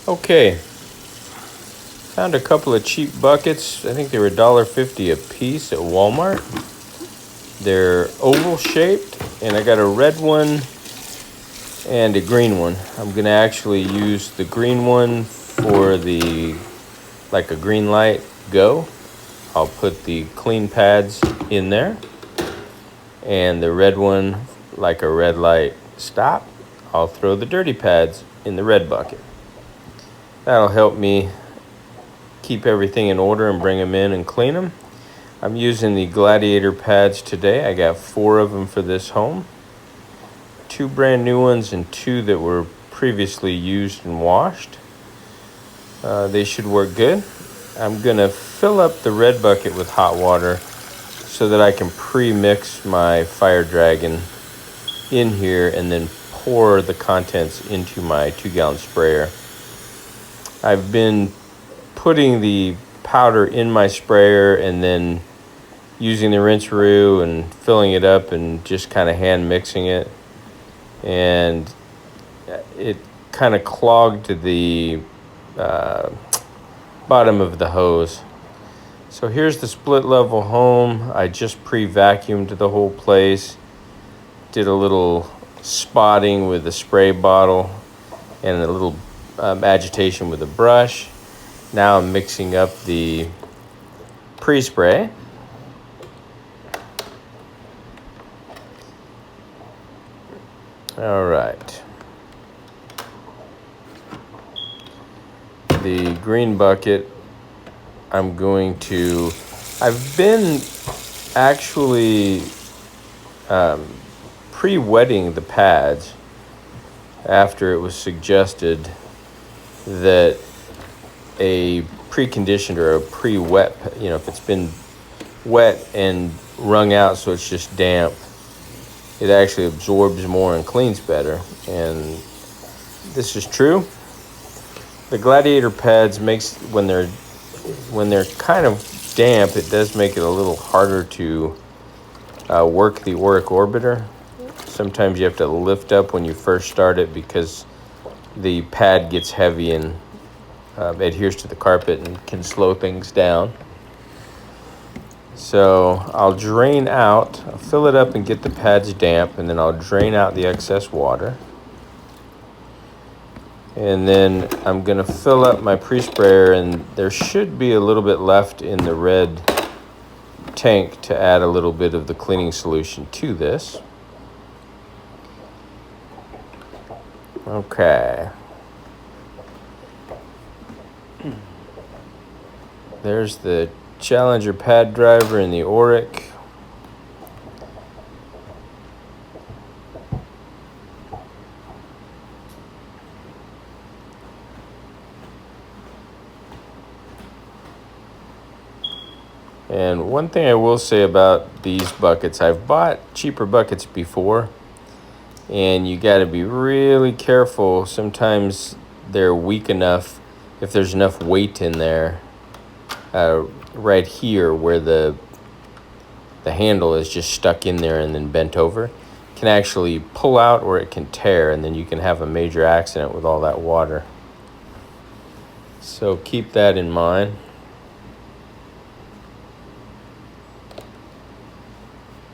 Okay, found a couple of cheap buckets. I think they were $1.50 a piece at Walmart. They're oval shaped, and I got a red one and a green one. I'm gonna actually use the green one for the, like a green light go. I'll put the clean pads in there, and the red one, like a red light stop, I'll throw the dirty pads in the red bucket. That'll help me keep everything in order and bring them in and clean them. I'm using the Gladiator pads today. I got 4 of them for this home. 2 brand new ones and 2 that were previously used and washed. They should work good. I'm gonna fill up the red bucket with hot water so that I can pre-mix my Fire Dragon in here and then pour the contents into my 2-gallon sprayer. I've been putting the powder in my sprayer and then using the rinse-a-roo and filling it up and just kind of hand mixing it. And it kind of clogged the bottom of the hose. So here's the split level home. I just pre-vacuumed the whole place. Did a little spotting with a spray bottle and a little agitation with a brush. Now I'm mixing up the pre-spray. All right. The green bucket, I've been actually pre-wetting the pads after it was suggested that a preconditioned or a pre-wet, if it's been wet and wrung out so it's just damp, it actually absorbs more and cleans better. And this is true. The Gladiator pads when they're kind of damp, it does make it a little harder to work the Oreck orbiter. Sometimes you have to lift up when you first start it because the pad gets heavy and adheres to the carpet and can slow things down. So I'll fill it up and get the pads damp, and then I'll drain out the excess water. And then I'm gonna fill up my pre-sprayer, and there should be a little bit left in the red tank to add a little bit of the cleaning solution to this. Okay. There's the Challenger pad driver and the Oreck. And one thing I will say about these buckets, I've bought cheaper buckets before, and you got to be really careful. Sometimes they're weak enough, if there's enough weight in there, right here where the handle is just stuck in there and then bent over, can actually pull out or it can tear, and then you can have a major accident with all that water. So keep that in mind.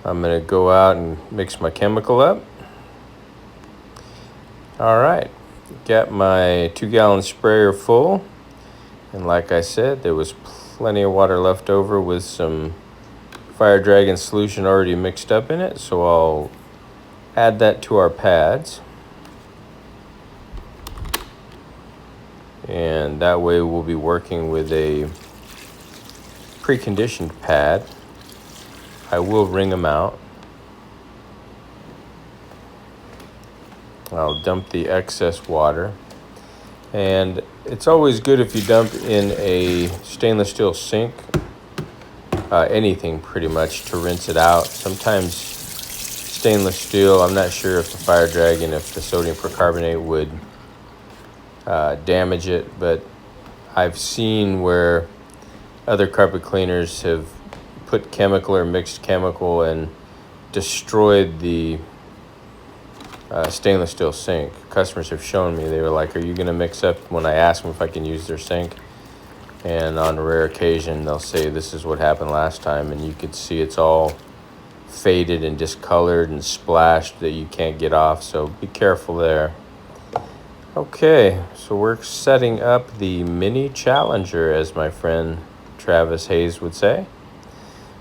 I'm gonna go out and mix my chemical up. All right, got my 2-gallon sprayer full, and like I said, there was plenty of water left over with some Fire Dragon solution already mixed up in it, so I'll add that to our pads. And that way we'll be working with a preconditioned pad. I will wring them out. I'll dump the excess water. And it's always good if you dump in a stainless steel sink, anything pretty much, to rinse it out. Sometimes stainless steel, I'm not sure if the Fire Dragon, if the sodium percarbonate would damage it, but I've seen where other carpet cleaners have put chemical or mixed chemical and destroyed the stainless steel sink. Customers have shown me, they were like, are you going to mix up, when I ask them if I can use their sink? And on a rare occasion, they'll say, this is what happened last time. And you could see it's all faded and discolored and splashed that you can't get off. So be careful there. Okay, so we're setting up the mini Challenger, as my friend Travis Hayes would say.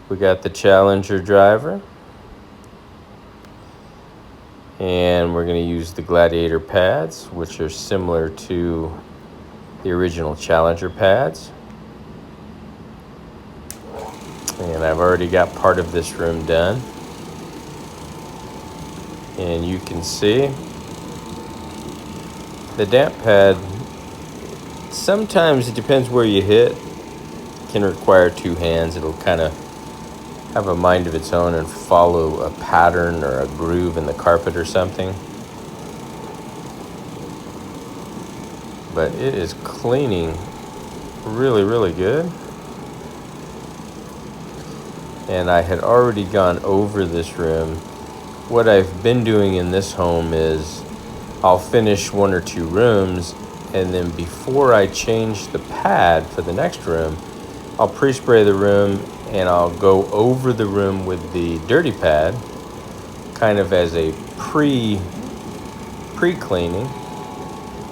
We got the Challenger driver. And we're going to use the Gladiator pads, which are similar to the original Challenger pads. And I've already got part of this room done. And you can see the damp pad, sometimes it depends where you hit, can require two hands. It'll kind of have a mind of its own and follow a pattern or a groove in the carpet or something. But it is cleaning really, really good. And I had already gone over this room. What I've been doing in this home is I'll finish one or two rooms, and then before I change the pad for the next room, I'll pre-spray the room and I'll go over the room with the dirty pad, kind of as a pre-cleaning.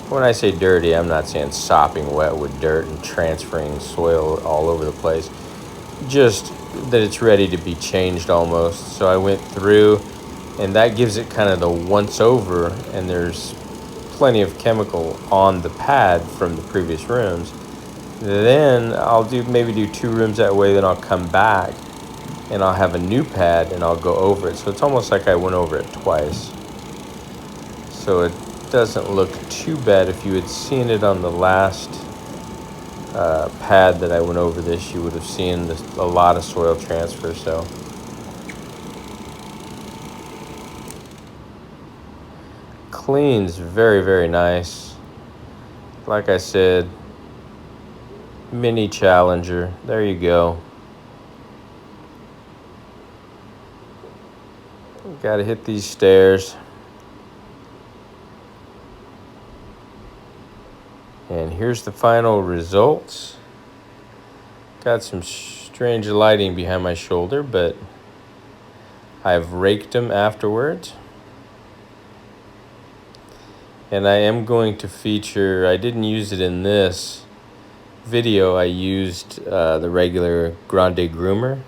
When I say dirty, I'm not saying sopping wet with dirt and transferring soil all over the place. Just that it's ready to be changed almost. So I went through, and that gives it kind of the once over, and there's plenty of chemical on the pad from the previous rooms. Then I'll maybe do two rooms that way, then I'll come back and I'll have a new pad and I'll go over it. So it's almost like I went over it twice. So it doesn't look too bad. If you had seen it on the last pad that I went over this, you would have seen a lot of soil transfer. So cleans very, very nice. Like I said, mini Challenger. There you go. Got to hit these stairs. And here's the final results. Got some strange lighting behind my shoulder, but I've raked them afterwards. And I am going to feature, I didn't use it in this video, I used the regular Grande groomer,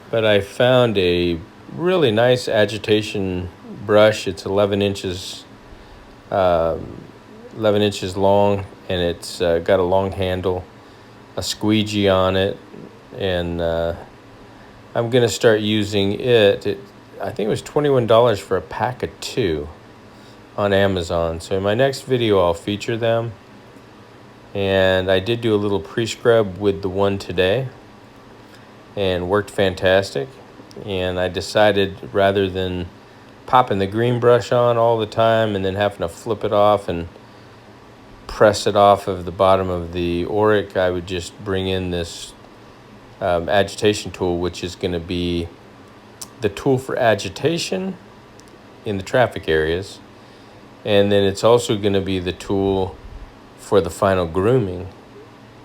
but I found a really nice Agitation brush. It's 11 inches long, and it's got a long handle, a squeegee on it, and I'm gonna start using it. I think it was $21 for a pack of 2 on Amazon. So in my next video I'll feature them. And I did do a little pre-scrub with the one today and worked fantastic. And I decided, rather than popping the green brush on all the time and then having to flip it off and press it off of the bottom of the Oreck, I would just bring in this agitation tool, which is going to be the tool for agitation in the traffic areas. And then it's also going to be the tool for the final grooming.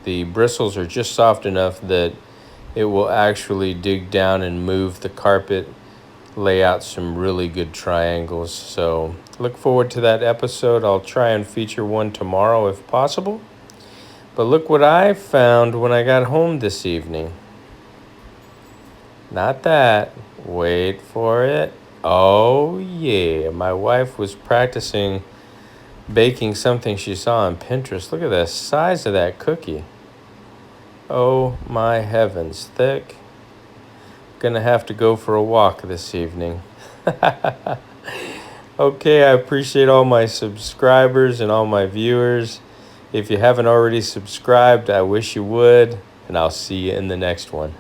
The bristles are just soft enough that it will actually dig down and move the carpet, lay out some really good triangles. So look forward to that episode. I'll try and feature one tomorrow if possible. But look what I found when I got home this evening. Not that. Wait for it. Oh yeah, my wife was practicing baking something she saw on Pinterest. Look at the size of that cookie. Oh my heavens, thick. Gonna have to go for a walk this evening. Okay, I appreciate all my subscribers and all my viewers. If you haven't already subscribed, I wish you would, and I'll see you in the next one.